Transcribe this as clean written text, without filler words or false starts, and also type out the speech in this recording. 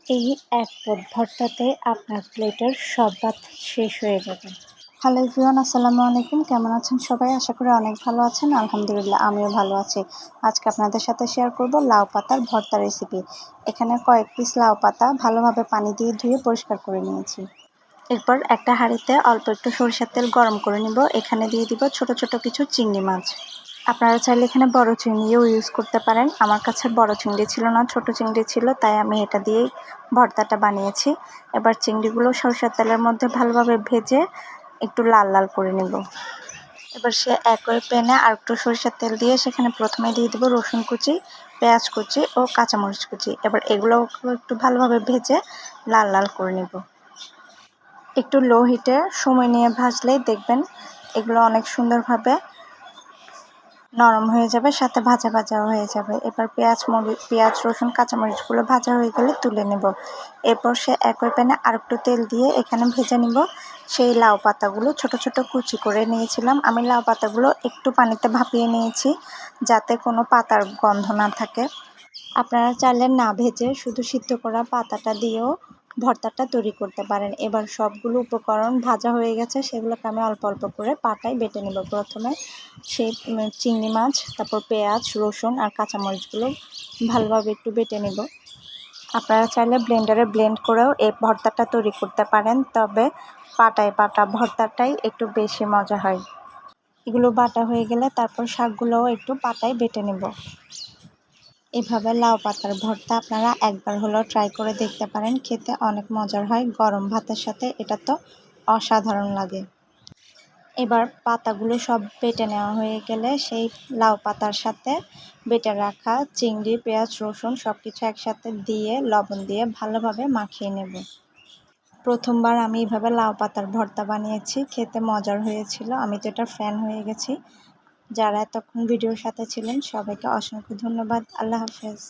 এই এক পদ ভর্তাতে আপনার প্লেটের সব ভাত শেষ হয়ে যাবে। হ্যালো এভরিওয়ান, আসসালামু আলাইকুম। কেমন আছেন সবাই? আশা করি অনেক ভালো আছেন। আলহামদুলিল্লাহ আমিও ভালো আছি। আজকে আপনাদের সাথে শেয়ার করব লাউ পাতার ভর্তা রেসিপি। এখানে কয়েক পিস লাউ পাতা ভালোভাবে পানি দিয়ে ধুয়ে পরিষ্কার করে নিয়েছি। এরপর একটা হাঁড়িতে অল্প একটু সরিষার তেল গরম করে নিব। এখানে দিয়ে দিব ছোট ছোট কিছু চিংড়ি মাছ। আপনারা চাইলে এখানে বড় চিংড়িও ইউজ করতে পারেন। আমার কাছে বড় চিংড়ি ছিল না, ছোট চিংড়ি ছিল, তাই আমি এটা দিয়েই ভর্তাটা বানিয়েছি। এবার চিংড়িগুলো সরিষার তেলের মধ্যে ভালোভাবে ভেজে একটু লাল লাল করে নেব। এবার একই প্যানে আর একটু সরিষার তেল দিয়ে সেখানে প্রথমে দিয়ে দেবো রসুন কুচি, পেঁয়াজ কুচি ও কাঁচামরিচ কুচি। এবার এগুলো একটু ভালোভাবে ভেজে লাল লাল করে নেব। একটু লো হিটে সময় নিয়ে ভাজলেই দেখবেন এগুলো অনেক সুন্দরভাবে নরম হয়ে যাবে, সাথে ভাজা ভাজাও হয়ে যাবে। এবার পেঁয়াজ রসুন কাঁচামরিচগুলো ভাজা হয়ে গেলে তুলে নেব। এরপর একই প্যানে আর একটু তেল দিয়ে এখানে ভেজে নিব সেই লাউ পাতাগুলো। ছোট ছোট কুচি করে নিয়েছিলাম। আমি লাউ পাতাগুলো একটু পানিতে ভাপিয়ে নিয়েছি যাতে কোনো পাতার গন্ধ না থাকে। আপনারা চাইলে না ভেজে শুধু সিদ্ধ করা পাতাটা দিয়েও ভর্তাটা তৈরি করতে পারেন। এবার সবগুলো উপকরণ ভাজা হয়ে গেছে, সেগুলোকে আমি অল্প অল্প করে পাটায় বেটে নেব। প্রথমে সেই চিংড়ি মাছ, তারপর পেঁয়াজ রসুন আর কাঁচামরিচগুলো ভালোভাবে একটু বেটে নেব। আপনারা চাইলে ব্লেন্ডারে ব্লেন্ড করেও এই ভর্তাটা তৈরি করতে পারেন, তবে পাটায় বাটা ভর্তাটাই একটু বেশি মজা হয়। এগুলো বাটা হয়ে গেলে তারপর শাকগুলোও একটু পাটায় বেটে নেব। এভাবে লাউ পাতার ভর্তা আপনারা একবার হলেও ট্রাই করে দেখতে পারেন। খেতে অনেক মজার হয়, গরম ভাতের সাথে এটা তো অসাধারণ লাগে। এবার পাতাগুলো সব বেটে নেওয়া হয়ে গেলে সেই লাউ পাতার সাথে বেটে রাখা চিংড়ি, পেঁয়াজ রসুন সব কিছু একসাথে দিয়ে লবণ দিয়ে ভালোভাবে মাখিয়ে নেব। প্রথমবার আমি এইভাবে লাউ পাতার ভর্তা বানিয়েছি, খেতে মজার হয়েছিল। আমি তো এটার ফ্যান হয়ে গেছি। যারা এতক্ষণ ভিডিওর সাথে ছিলেন সবাইকে অসংখ্য ধন্যবাদ। আল্লাহ হাফেজ।